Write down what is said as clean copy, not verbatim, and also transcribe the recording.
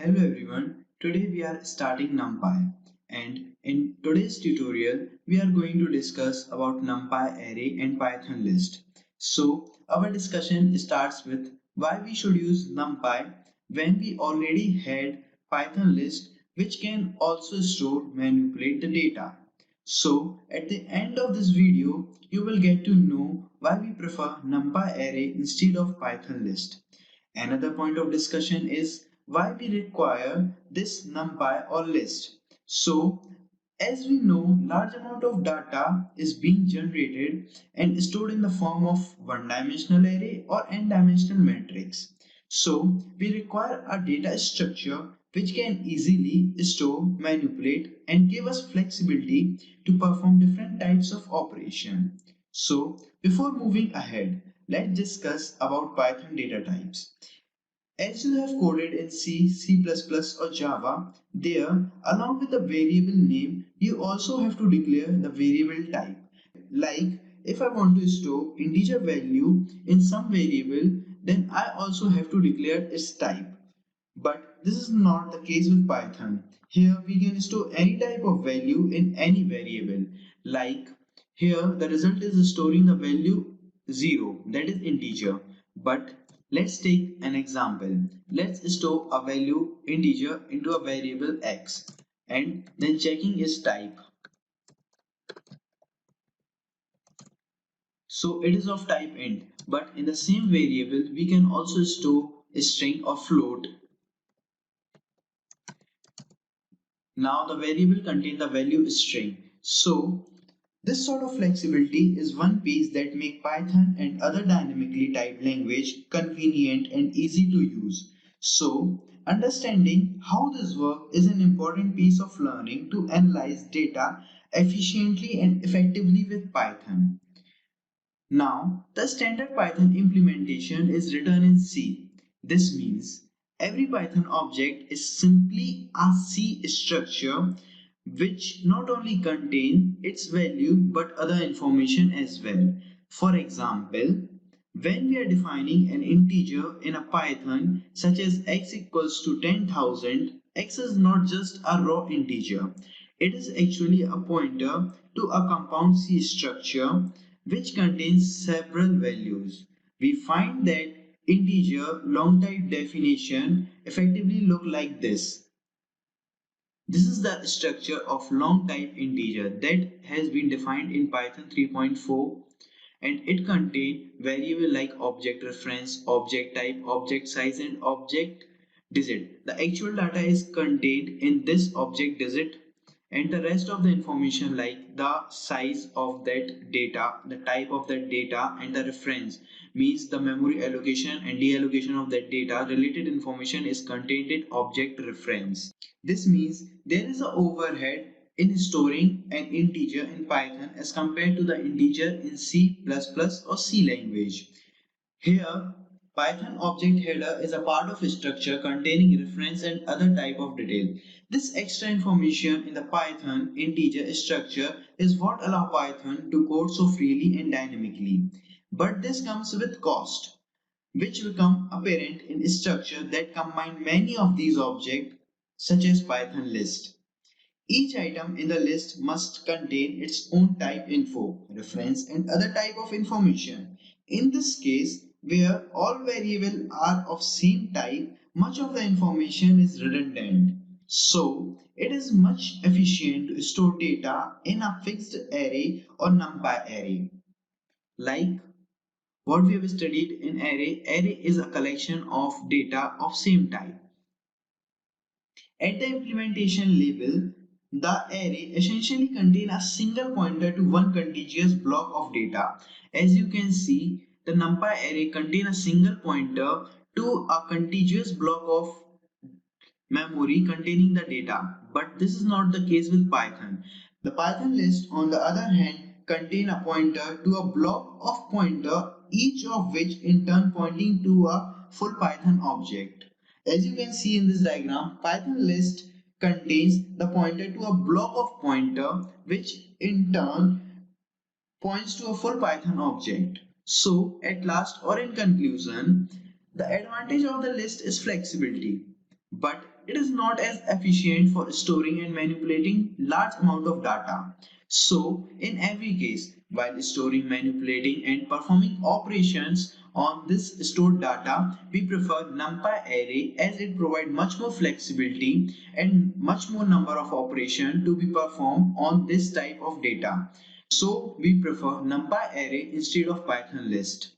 Hello everyone, today we are starting NumPy and in today's tutorial we are going to discuss about NumPy array and Python list. So our discussion starts with why we should use NumPy when we already had Python list which can also store manipulate the data. So at the end of this video you will get to know why we prefer NumPy array instead of Python list. Another point of discussion is why we require this numpy or list. So, as we know, large amount of data is being generated and stored in the form of one-dimensional array or n-dimensional matrix. So, we require a data structure which can easily store, manipulate, and give us flexibility to perform different types of operation. So, before moving ahead, let's discuss about Python data types. As you have coded in C, C++ or Java, there along with the variable name, you also have to declare the variable type. Like if I want to store integer value in some variable, then I also have to declare its type. But this is not the case with Python. Here we can store any type of value in any variable. Like here the result is storing the value 0, that is integer. But let's take an example. Let's store a value integer into a variable x and then checking its type. So it is of type int, but in the same variable we can also store a string or float. Now the variable contains the value string. So this sort of flexibility is one piece that make Python and other dynamically typed language convenient and easy to use. So understanding how this works is an important piece of learning to analyze data efficiently and effectively with Python. Now, the standard Python implementation is written in C. This means every Python object is simply a C structure which not only contains its value but other information as well. For example, when we are defining an integer in a Python such as x equals to 10,000, x is not just a raw integer. It is actually a pointer to a compound C structure which contains several values. We find that integer long type definition effectively look like this. This is the structure of long type integer that has been defined in Python 3.4 and it contains variable like object reference, object type, object size and object digit. The actual data is contained in this object digit and the rest of the information like the size of that data, the type of that data and the reference means the memory allocation and deallocation of that data related information is contained in object reference. This means there is an overhead in storing an integer in Python as compared to the integer in C++ or C language. Here, Python object header is a part of a structure containing reference and other type of detail. This extra information in the Python integer structure is what allow Python to code so freely and dynamically. But this comes with cost, which become apparent in a structure that combine many of these objects such as Python list. Each item in the list must contain its own type info, reference and other type of information. In this case, where all variables are of same type, much of the information is redundant. So, it is much efficient to store data in a fixed array or NumPy array. Like what we have studied in array is a collection of data of same type. At the implementation level, the array essentially contains a single pointer to one contiguous block of data. As you can see, the NumPy array contains a single pointer to a contiguous block of memory containing the data. But this is not the case with Python. The Python list, on the other hand, contain a pointer to a block of pointer, each of which in turn pointing to a full Python object. As you can see in this diagram, Python list contains the pointer to a block of pointer, which in turn points to a full Python object. So, at last or in conclusion, the advantage of the list is flexibility, but but it is not as efficient for storing and manipulating large amount of data. So, in every case, while storing, manipulating, and performing operations on this stored data, we prefer NumPy array as it provides much more flexibility and much more number of operations to be performed on this type of data. So, we prefer NumPy array instead of Python list.